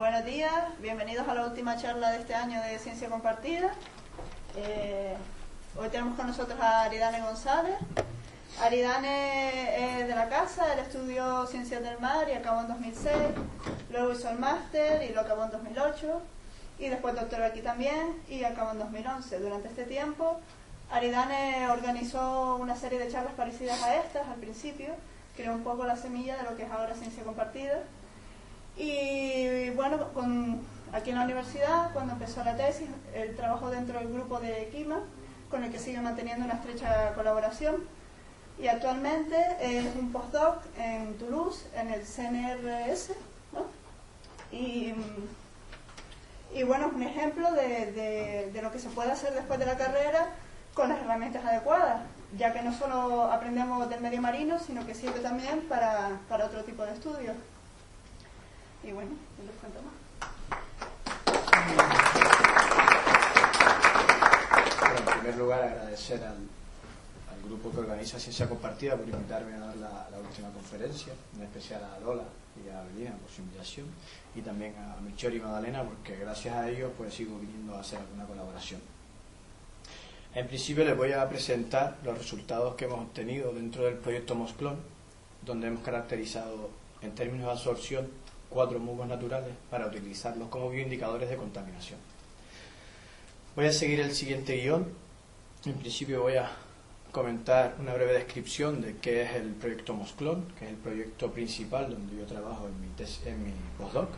Buenos días, bienvenidos a la última charla de este año de Ciencia Compartida. Hoy tenemos con nosotros a Aridane González. Aridane es de la casa, él estudió Ciencias del Mar y acabó en 2006, luego hizo el máster y lo acabó en 2008, y después doctoró aquí también y acabó en 2011. Durante este tiempo, Aridane organizó una serie de charlas parecidas a estas al principio, creó un poco la semilla de lo que es ahora Ciencia Compartida. Y bueno, aquí en la universidad, cuando empezó la tesis, él trabajó dentro del grupo de Kima, con el que sigue manteniendo una estrecha colaboración. Y actualmente es un postdoc en Toulouse, en el CNRS, ¿no? Y bueno, es un ejemplo de lo que se puede hacer después de la carrera con las herramientas adecuadas, ya que no solo aprendemos del medio marino, sino que sirve también para otro tipo de estudios. Y bueno, no les cuento más. Bueno, en primer lugar, agradecer al grupo que organiza Ciencia Compartida por invitarme a dar la última conferencia, en especial a Lola y a Belina por su invitación, y también a Melchor y Magdalena, porque gracias a ellos pues sigo viniendo a hacer alguna colaboración. En principio les voy a presentar los resultados que hemos obtenido dentro del proyecto Mosclon, donde hemos caracterizado en términos de absorción 4 musgos naturales para utilizarlos como bioindicadores de contaminación. Voy a seguir el siguiente guión. En principio voy a comentar una breve descripción de qué es el proyecto Mosclon, que es el proyecto principal donde yo trabajo en mi postdoc.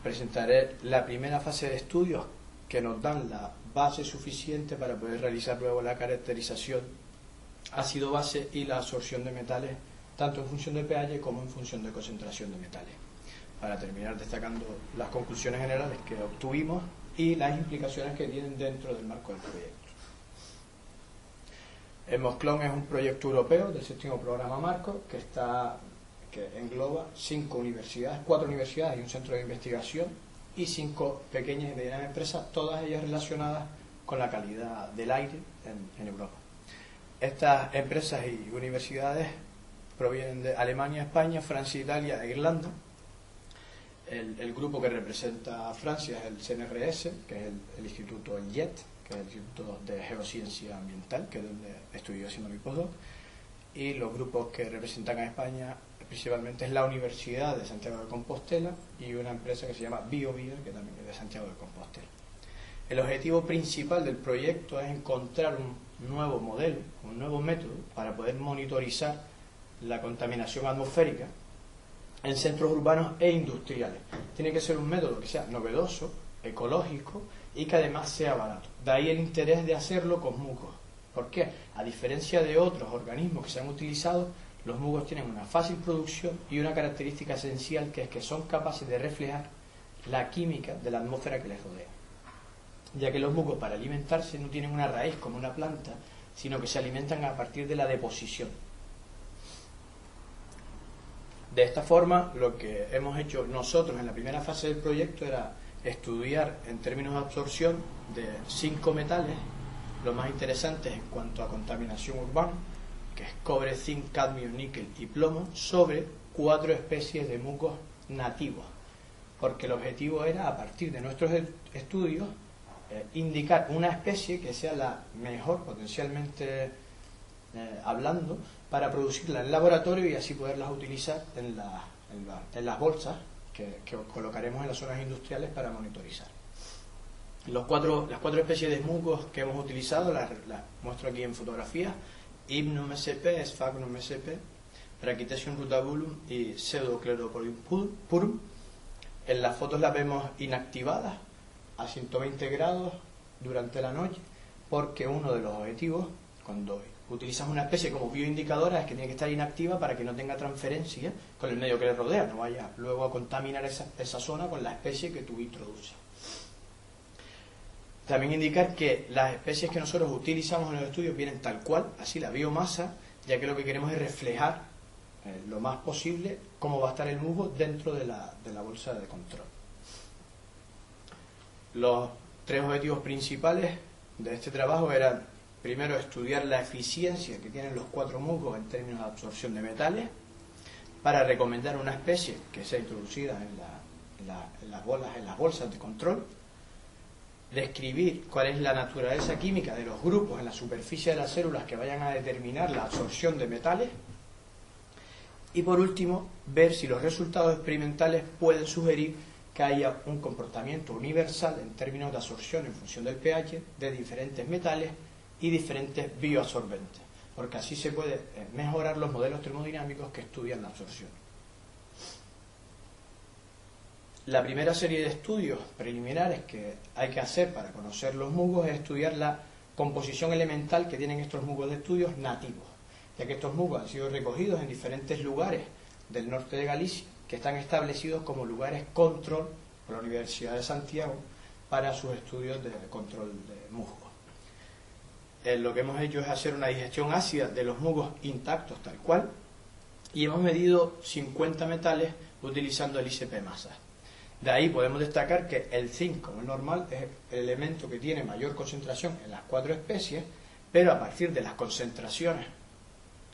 Presentaré la primera fase de estudios que nos dan la base suficiente para poder realizar luego la caracterización ácido-base y la absorción de metales, tanto en función de pH como en función de concentración de metales, para terminar destacando las conclusiones generales que obtuvimos y las implicaciones que tienen dentro del marco del proyecto. El Mosclon es un proyecto europeo del 7º programa marco que engloba 4 universidades y un centro de investigación y 5 pequeñas y medianas empresas, todas ellas relacionadas con la calidad del aire en Europa. Estas empresas y universidades provienen de Alemania, España, Francia, Italia e Irlanda. El grupo que representa a Francia es el CNRS, que es el instituto, el JET, que es el Instituto de Geociencia Ambiental, que es donde estoy haciendo mi postdoc. Y los grupos que representan a España principalmente es la Universidad de Santiago de Compostela y una empresa que se llama BioVia, que también es de Santiago de Compostela. El objetivo principal del proyecto es encontrar un nuevo modelo, un nuevo método para poder monitorizar la contaminación atmosférica en centros urbanos e industriales. Tiene que ser un método que sea novedoso, ecológico y que además sea barato. De ahí el interés de hacerlo con musgos. ¿Por qué? A diferencia de otros organismos que se han utilizado, los musgos tienen una fácil producción y una característica esencial, que es que son capaces de reflejar la química de la atmósfera que les rodea. Ya que los musgos, para alimentarse, no tienen una raíz como una planta, sino que se alimentan a partir de la deposición. De esta forma, lo que hemos hecho nosotros en la primera fase del proyecto era estudiar en términos de absorción de 5 metales, los más interesantes en cuanto a contaminación urbana, que es cobre, zinc, cadmio, níquel y plomo, sobre 4 especies de musgos nativos, porque el objetivo era, a partir de nuestros estudios, indicar una especie que sea la mejor, potencialmente hablando, para producirla en laboratorio y así poderlas utilizar en las bolsas que colocaremos en las zonas industriales para monitorizar. Las 4 especies de musgos que hemos utilizado las muestro aquí en fotografía: Hypnum sp, Sphagnum sp, Brachytecium rutabulum y Pseudocleropodium purum. En las fotos las vemos inactivadas a 120 grados durante la noche, porque uno de los objetivos cuando utilizas una especie como bioindicadora es que tiene que estar inactiva para que no tenga transferencia con el medio que le rodea, no vaya luego a contaminar esa zona con la especie que tú introduces. También indicar que las especies que nosotros utilizamos en los estudios vienen tal cual, así la biomasa, ya que lo que queremos es reflejar lo más posible cómo va a estar el musgo dentro de la bolsa de control. Los 3 objetivos principales de este trabajo eran: primero, estudiar la eficiencia que tienen los 4 musgos en términos de absorción de metales, para recomendar una especie que sea introducida en las bolsas de control, describir cuál es la naturaleza química de los grupos en la superficie de las células que vayan a determinar la absorción de metales, y por último, ver si los resultados experimentales pueden sugerir que haya un comportamiento universal en términos de absorción en función del pH de diferentes metales y diferentes bioabsorbentes, porque así se puede mejorar los modelos termodinámicos que estudian la absorción. La primera serie de estudios preliminares que hay que hacer para conocer los musgos es estudiar la composición elemental que tienen estos musgos de estudios nativos, ya que estos musgos han sido recogidos en diferentes lugares del norte de Galicia, que están establecidos como lugares control por la Universidad de Santiago para sus estudios de control de musgos. Lo que hemos hecho es hacer una digestión ácida de los musgos intactos tal cual, y hemos medido 50 metales utilizando el ICP masa. De ahí podemos destacar que el zinc, como es normal, es el elemento que tiene mayor concentración en las 4 especies, pero a partir de las concentraciones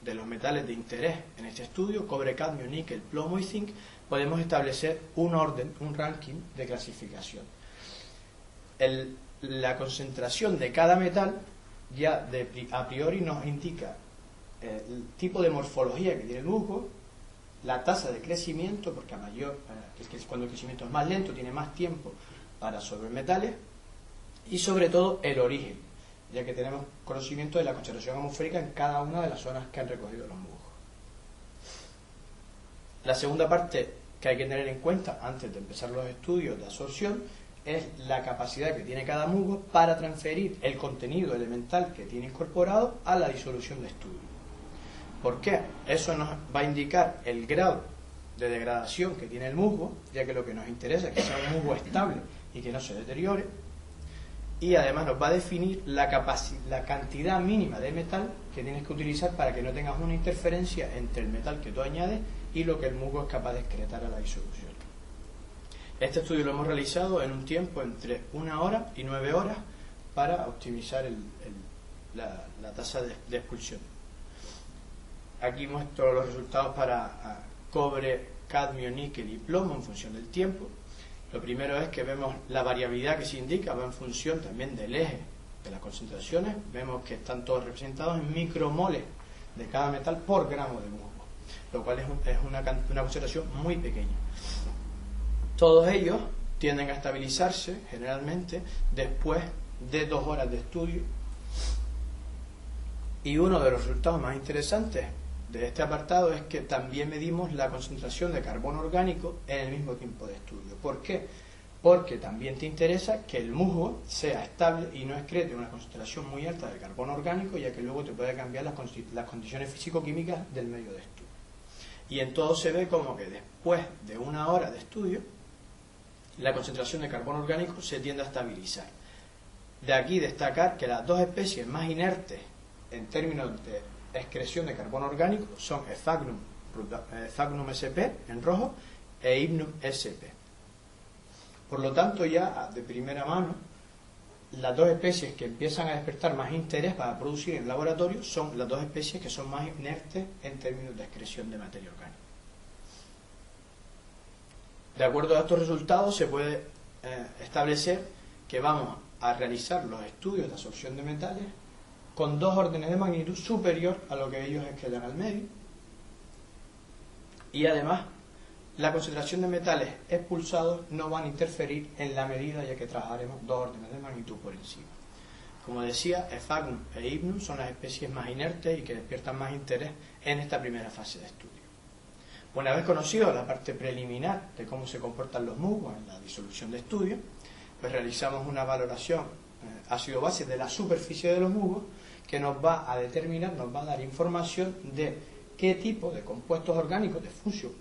de los metales de interés en este estudio, cobre, cadmio, níquel, plomo y zinc, podemos establecer un orden, un ranking de clasificación. La concentración de cada metal ya a priori nos indica el tipo de morfología que tiene el musgo, la tasa de crecimiento, porque a mayor, cuando el crecimiento es más lento, tiene más tiempo para absorber metales, y sobre todo el origen, ya que tenemos conocimiento de la concentración atmosférica en cada una de las zonas que han recogido los musgos. La segunda parte que hay que tener en cuenta antes de empezar los estudios de absorción es la capacidad que tiene cada musgo para transferir el contenido elemental que tiene incorporado a la disolución de estudio. ¿Por qué? Eso nos va a indicar el grado de degradación que tiene el musgo, ya que lo que nos interesa es que sea un musgo estable y que no se deteriore, y además nos va a definir la cantidad mínima de metal que tienes que utilizar para que no tengas una interferencia entre el metal que tú añades y lo que el musgo es capaz de excretar a la disolución. Este estudio lo hemos realizado en un tiempo entre 1 hora y 9 horas para optimizar la tasa de expulsión. Aquí muestro los resultados para cobre, cadmio, níquel y plomo en función del tiempo. Lo primero es que vemos la variabilidad que se indica, va en función también del eje de las concentraciones. Vemos que están todos representados en micromoles de cada metal por gramo de musgo, lo cual es una concentración muy pequeña. Todos ellos tienden a estabilizarse generalmente después de 2 horas de estudio. Y uno de los resultados más interesantes de este apartado es que también medimos la concentración de carbono orgánico en el mismo tiempo de estudio. ¿Por qué? Porque también te interesa que el musgo sea estable y no excrete una concentración muy alta de carbono orgánico, ya que luego te puede cambiar las condiciones físico-químicas del medio de estudio. Y en todo se ve como que después de 1 hora de estudio, la concentración de carbono orgánico se tiende a estabilizar. De aquí destacar que las 2 especies más inertes en términos de excreción de carbono orgánico son Sphagnum sp en rojo e Hypnum sp. Por lo tanto, ya de primera mano, las 2 especies que empiezan a despertar más interés para producir en laboratorio son las 2 especies que son más inertes en términos de excreción de materia orgánica. De acuerdo a estos resultados se puede establecer que vamos a realizar los estudios de absorción de metales con 2 órdenes de magnitud superior a lo que ellos excretan al medio, y además la concentración de metales expulsados no van a interferir en la medida, ya que trabajaremos 2 órdenes de magnitud por encima. Como decía, Sphagnum e Hypnum son las especies más inertes y que despiertan más interés en esta primera fase de estudio. Una vez conocido la parte preliminar de cómo se comportan los musgos en la disolución de estudio, pues realizamos una valoración ácido-base de la superficie de los musgos, que nos va a determinar, nos va a dar información de qué tipo de compuestos orgánicos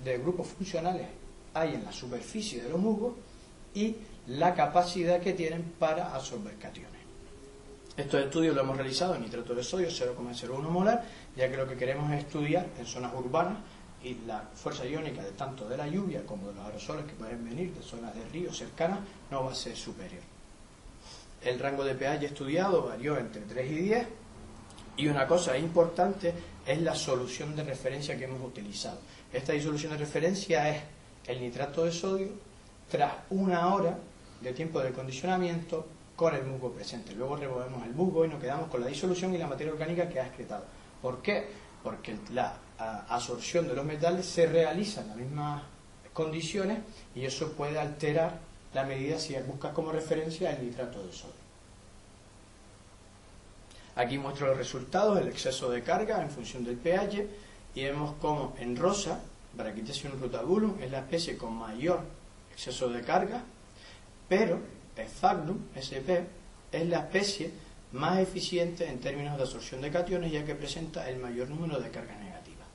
de grupos funcionales hay en la superficie de los musgos y la capacidad que tienen para absorber cationes. Estos estudios los hemos realizado en nitrato de sodio 0,01 molar, ya que lo que queremos es estudiar en zonas urbanas y la fuerza iónica de tanto de la lluvia como de los aerosoles que pueden venir de zonas de ríos cercanas no va a ser superior. El rango de pH estudiado varió entre 3 y 10, y una cosa importante es la solución de referencia que hemos utilizado. Esta disolución de referencia es el nitrato de sodio tras 1 hora de tiempo de condicionamiento con el musgo presente. Luego removemos el musgo y nos quedamos con la disolución y la materia orgánica que ha excretado. ¿Por qué? Porque la absorción de los metales se realiza en las mismas condiciones y eso puede alterar la medida si buscas como referencia el nitrato de sodio. Aquí muestro los resultados, el exceso de carga en función del pH, y vemos como en rosa, Brachytesium rutaburus es la especie con mayor exceso de carga, pero Sphagnum sp es la especie más eficiente en términos de absorción de cationes, ya que presenta el mayor número de cargas negativas.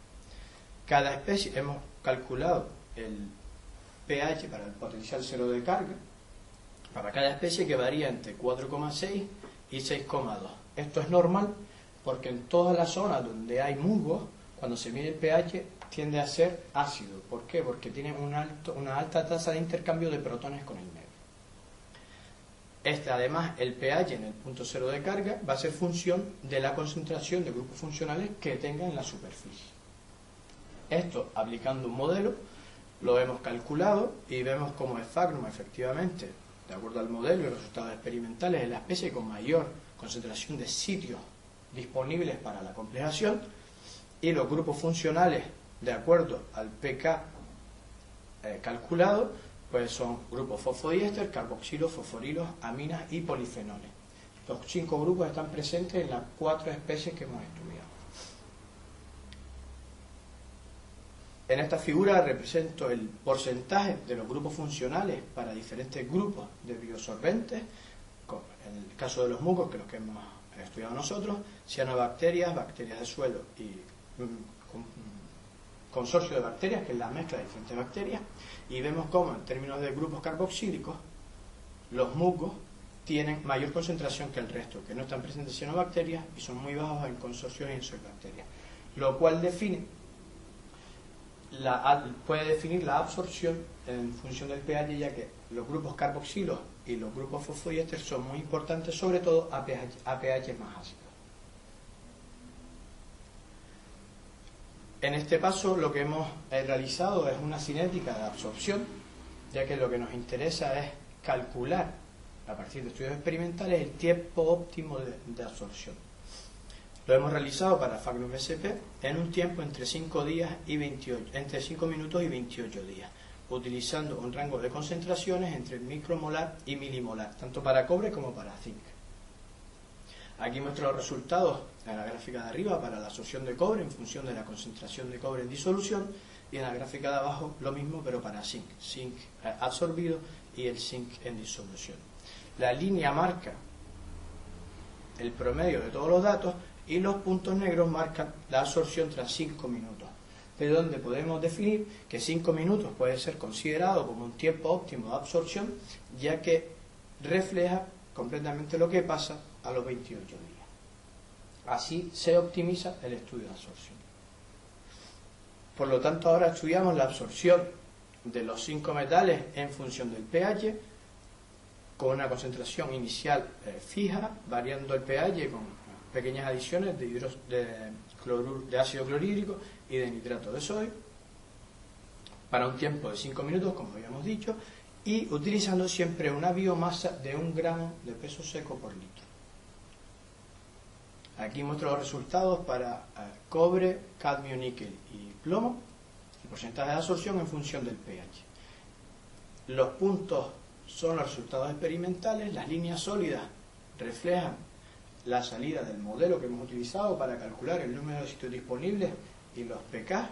Cada especie, hemos calculado el pH para el potencial cero de carga para cada especie, que varía entre 4,6 y 6,2. Esto es normal porque en todas las zonas donde hay musgos, cuando se mide el pH tiende a ser ácido. ¿Por qué? Porque tiene una alta tasa de intercambio de protones con el medio. Además, el pH en el punto cero de carga va a ser función de la concentración de grupos funcionales que tenga en la superficie. Esto, aplicando un modelo, lo hemos calculado y vemos como Sphagnum, efectivamente, de acuerdo al modelo y los resultados experimentales, es la especie con mayor concentración de sitios disponibles para la complejación, y los grupos funcionales, de acuerdo al pK calculado, pues son grupos fosfodiéster, carboxilos, fosforilos, aminas y polifenoles. Los 5 grupos están presentes en las 4 especies que hemos estudiado. En esta figura represento el porcentaje de los grupos funcionales para diferentes grupos de biosorbentes, en el caso de los musgos, que es los que hemos estudiado nosotros, cianobacterias, bacterias de suelo y consorcio de bacterias, que es la mezcla de diferentes bacterias, y vemos cómo en términos de grupos carboxílicos los musgos tienen mayor concentración que el resto, que no están presentes cianobacterias y son muy bajos en consorcios y en zoobacterias, lo cual puede definir la absorción en función del pH, ya que los grupos carboxilos y los grupos fosfodiéster son muy importantes, sobre todo a pH más ácidos. En este paso lo que hemos realizado es una cinética de absorción, ya que lo que nos interesa es calcular, a partir de estudios experimentales, el tiempo óptimo de absorción. Lo hemos realizado para Sphagnum sp en un tiempo entre 5 minutos y 28 días, utilizando un rango de concentraciones entre micromolar y milimolar, tanto para cobre como para zinc. Aquí muestro los resultados en la gráfica de arriba para la absorción de cobre en función de la concentración de cobre en disolución, y en la gráfica de abajo lo mismo pero para zinc, zinc absorbido y el zinc en disolución. La línea marca el promedio de todos los datos y los puntos negros marcan la absorción tras 5 minutos, de donde podemos definir que 5 minutos puede ser considerado como un tiempo óptimo de absorción, ya que refleja completamente lo que pasa a los 28 días. Así se optimiza el estudio de absorción. Por lo tanto, ahora estudiamos la absorción de los 5 metales en función del pH, con una concentración inicial fija, variando el pH con pequeñas adiciones de ácido clorhídrico y de nitrato de sodio, para un tiempo de 5 minutos, como habíamos dicho, y utilizando siempre una biomasa de 1 gramo de peso seco por litro. Aquí muestro los resultados para cobre, cadmio, níquel y plomo, el porcentaje de absorción en función del pH. Los puntos son los resultados experimentales, las líneas sólidas reflejan la salida del modelo que hemos utilizado para calcular el número de sitios disponibles y los pK,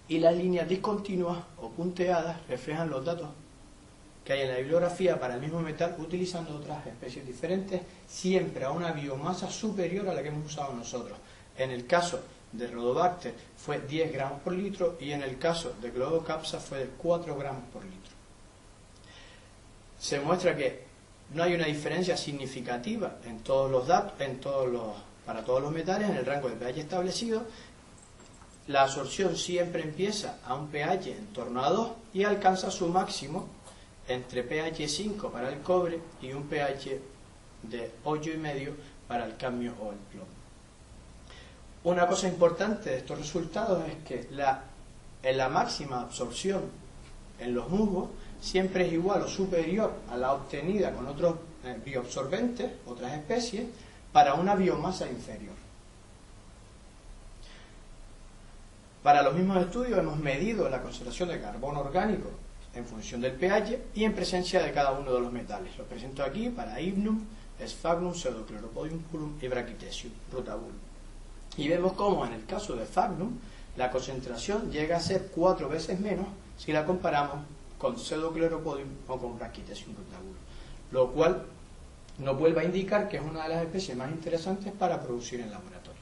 y las líneas discontinuas o punteadas reflejan los datos que hay en la bibliografía para el mismo metal, utilizando otras especies diferentes, siempre a una biomasa superior a la que hemos usado nosotros. En el caso de Rhodobacter fue 10 gramos por litro, y en el caso de Globocapsa fue de 4 gramos por litro. Se muestra que no hay una diferencia significativa en todos los datos, para todos los metales en el rango de pH establecido. La absorción siempre empieza a un pH en torno a 2 y alcanza su máximo entre pH 5 para el cobre y un pH de 8,5 para el cadmio o el plomo. Una cosa importante de estos resultados es que en la máxima absorción en los musgos siempre es igual o superior a la obtenida con otros bioabsorbentes, otras especies, para una biomasa inferior. Para los mismos estudios hemos medido la concentración de carbono orgánico en función del pH y en presencia de cada uno de los metales. Los presento aquí para Hibnum, Sphagnum, Pseudocleropodium purum y Brachytesium rutabulum. Y vemos cómo en el caso de Sphagnum la concentración llega a ser 4 veces menos si la comparamos con Pseudocleropodium o con Brachytesium rutabulum, lo cual nos vuelve a indicar que es una de las especies más interesantes para producir en laboratorio.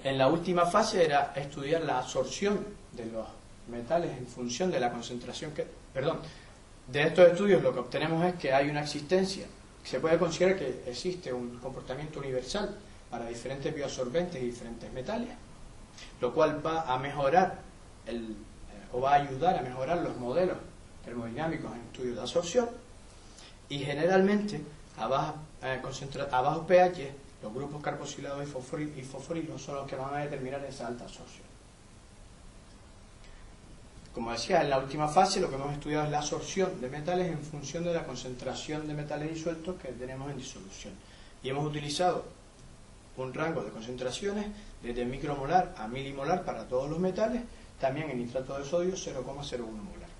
En la última fase era estudiar la absorción de los metales en función de la concentración de estos estudios lo que obtenemos es que hay una existencia, se puede considerar que existe un comportamiento universal para diferentes bioabsorbentes y diferentes metales, lo cual va a mejorar o va a ayudar a mejorar los modelos termodinámicos en estudios de absorción, y generalmente a bajos pH los grupos carboxilados y fosforilos son los que van a determinar esa alta absorción. Como decía, en la última fase lo que hemos estudiado es la absorción de metales en función de la concentración de metales disueltos que tenemos en disolución. Y hemos utilizado un rango de concentraciones desde micromolar a milimolar para todos los metales, también en nitrato de sodio 0,01 molar.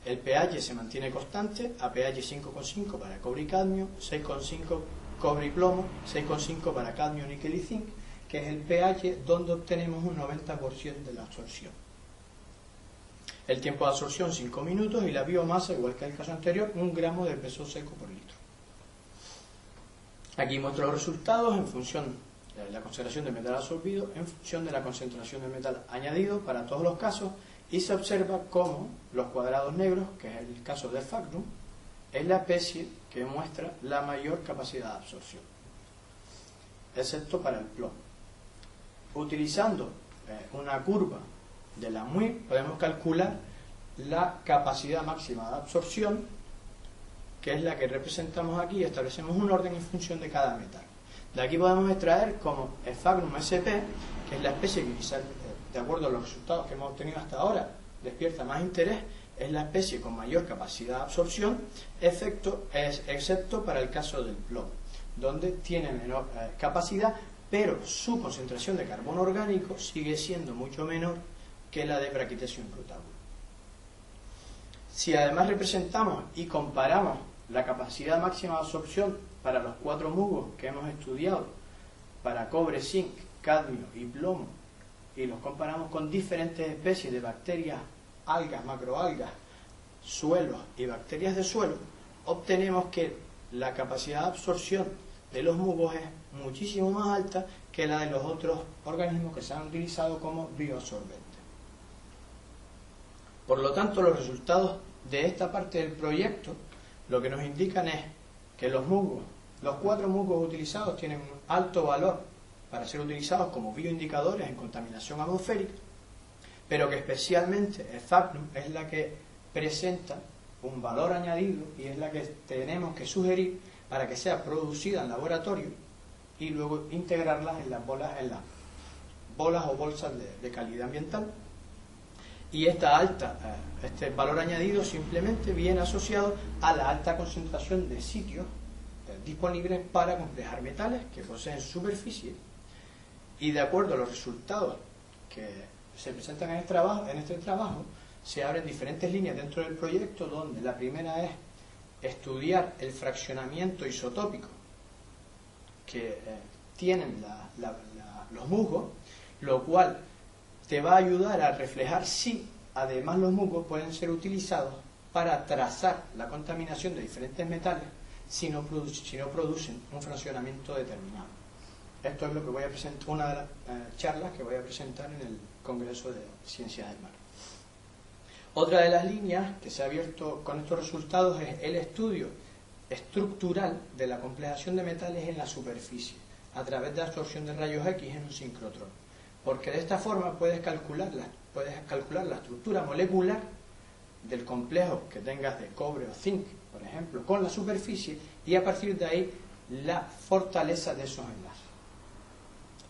El pH se mantiene constante a pH 5,5 para cobre y cadmio, 6,5 cobre y plomo, 6,5 para cadmio, níquel y zinc, que es el pH donde obtenemos un 90% de la absorción. El tiempo de absorción 5 minutos y la biomasa, igual que en el caso anterior, 1 gramo de peso seco por litro. Aquí muestro los resultados en función de la concentración de metal absorbido, en función de la concentración de metal añadido para todos los casos, y se observa cómo los cuadrados negros, que es el caso de Sphagnum, es la especie que muestra la mayor capacidad de absorción, excepto para el plomo. Utilizando una curva de la MUI podemos calcular la capacidad máxima de absorción, que es la que representamos aquí, y establecemos un orden en función de cada metal. De aquí podemos extraer como Sphagnum sp, que es la especie que quizás, de acuerdo a los resultados que hemos obtenido hasta ahora, despierta más interés, es la especie con mayor capacidad de absorción, excepto para el caso del plomo, donde tiene menor capacidad, pero su concentración de carbono orgánico sigue siendo mucho menor que la de Brachytesium rutabulum. Si además representamos y comparamos la capacidad máxima de absorción para los 4 musgos que hemos estudiado, para cobre, zinc, cadmio y plomo, y los comparamos con diferentes especies de bacterias, algas, macroalgas, suelos y bacterias de suelo, obtenemos que la capacidad de absorción de los musgos es muchísimo más alta que la de los otros organismos que se han utilizado como bioabsorbentes. Por lo tanto, los resultados de esta parte del proyecto lo que nos indican es que los 4 musgos utilizados tienen un alto valor para ser utilizados como bioindicadores en contaminación atmosférica, pero que especialmente Sphagnum es la que presenta un valor añadido y es la que tenemos que sugerir para que sea producida en laboratorio y luego integrarlas en las bolas o bolsas de calidad ambiental. Y este valor añadido simplemente viene asociado a la alta concentración de sitios disponibles para complejar metales que poseen superficie, y de acuerdo a los resultados que se presentan en este trabajo se abren diferentes líneas dentro del proyecto, donde la primera es estudiar el fraccionamiento isotópico que tienen los musgos, lo cual te va a ayudar a reflejar si además los musgos pueden ser utilizados para trazar la contaminación de diferentes metales si no producen un fraccionamiento determinado. Esto es lo que voy a presentar, una de las charlas que voy a presentar en el Congreso de Ciencias del Mar. Otra de las líneas que se ha abierto con estos resultados es el estudio estructural de la complejación de metales en la superficie a través de absorción de rayos X en un sincrotrón, porque de esta forma puedes calcular la estructura molecular del complejo que tengas de cobre o zinc, por ejemplo, con la superficie, y a partir de ahí la fortaleza de esos enlaces.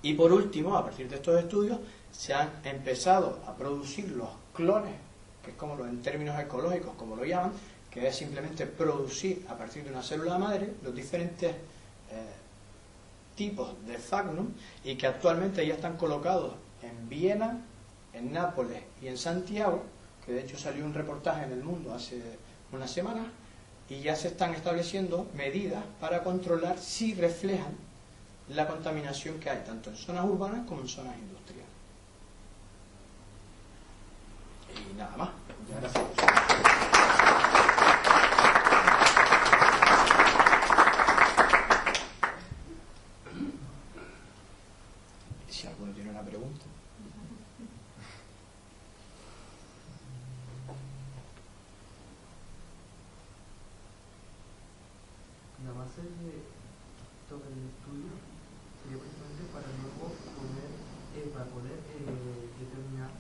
Y por último, a partir de estos estudios se han empezado a producir los clones que es como en términos ecológicos, como lo llaman, que es simplemente producir a partir de una célula madre los diferentes tipos de Fagnum, y que actualmente ya están colocados en Viena, en Nápoles y en Santiago, que de hecho salió un reportaje en El Mundo hace unas semanas, y ya se están estableciendo medidas para controlar si reflejan la contaminación que hay tanto en zonas urbanas como en zonas industriales. Y nada más. Muchas gracias. Si alguno tiene una pregunta. La base de todo el estudio sería precisamente para luego poder determinar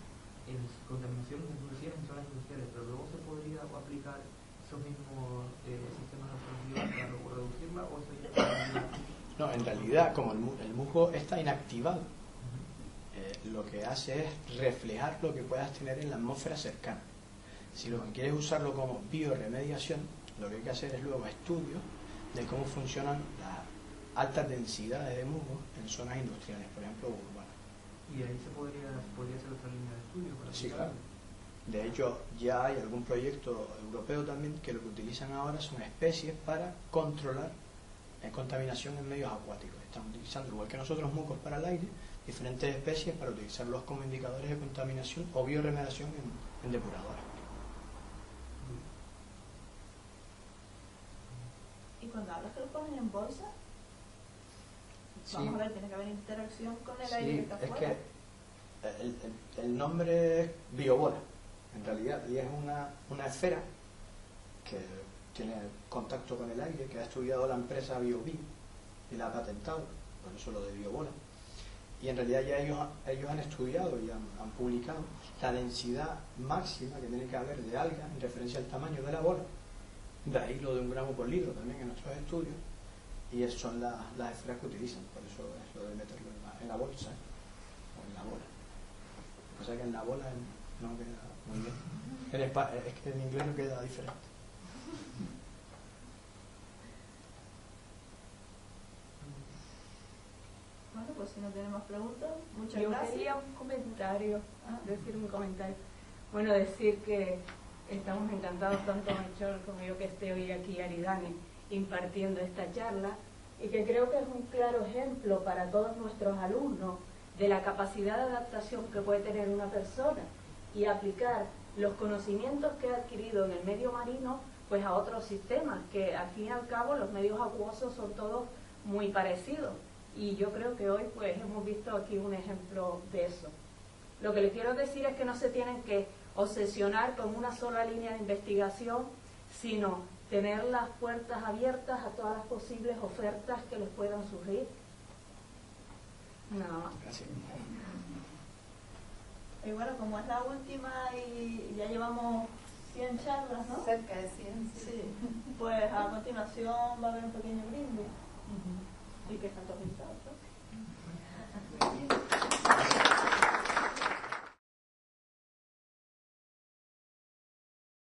contaminación, como decías, en zonas industriales, pero luego se podría aplicar esos mismos sistemas de absorción para luego reducirla, o eso ya está. No, en realidad, como el musgo está inactivado, lo que hace es reflejar lo que puedas tener en la atmósfera cercana. Si lo que quieres usarlo como bioremediación, lo que hay que hacer es luego estudios de cómo funcionan las altas densidades de musgo en zonas industriales, por ejemplo, urbanas. Y ahí se podría hacer otra línea de estudio. Sí, claro. De hecho, ya hay algún proyecto europeo también que lo que utilizan ahora son especies para controlar contaminación en medios acuáticos. Están utilizando, igual que nosotros, musgos para el aire, diferentes especies para utilizarlos como indicadores de contaminación o bioremediación en depuradoras. Y cuando hablas que lo ponen en bolsa, Sí. vamos a ver, tiene que haber interacción con el aire que está es afuera. que el nombre es biobola, en realidad, y es una esfera que tiene contacto con el aire, que ha estudiado la empresa BioBio y la ha patentado, por eso lo de biobola. Y en realidad ya ellos han estudiado y han publicado la densidad máxima que tiene que haber de alga en referencia al tamaño de la bola. De ahí lo de 1 gramo por litro también en nuestros estudios. Y esas son las esferas que utilizan, por eso es lo de meterlo en la bolsa o en la bola. Lo que pasa es que en la bola no queda muy bien. Es que en inglés no queda diferente. Bueno, pues si no tiene más preguntas, muchas Yo gracias. quería un comentario, decir un comentario. Bueno, decir que estamos encantados, tanto Melchor como yo, que esté hoy aquí Aridane impartiendo esta charla, y que creo que es un claro ejemplo para todos nuestros alumnos de la capacidad de adaptación que puede tener una persona y aplicar los conocimientos que ha adquirido en el medio marino pues a otros sistemas, que al fin y al cabo los medios acuosos son todos muy parecidos, y yo creo que hoy pues hemos visto aquí un ejemplo de eso. Lo que le quiero decir es que no se tienen que obsesionar con una sola línea de investigación, sino tener las puertas abiertas a todas las posibles ofertas que les puedan surgir. Nada más. Gracias. Y bueno, como es la última y ya llevamos 100 charlas, ¿no? Cerca de 100. Sí. Pues a continuación va a haber un pequeño brindis. Y que están todos invitados, ¿no?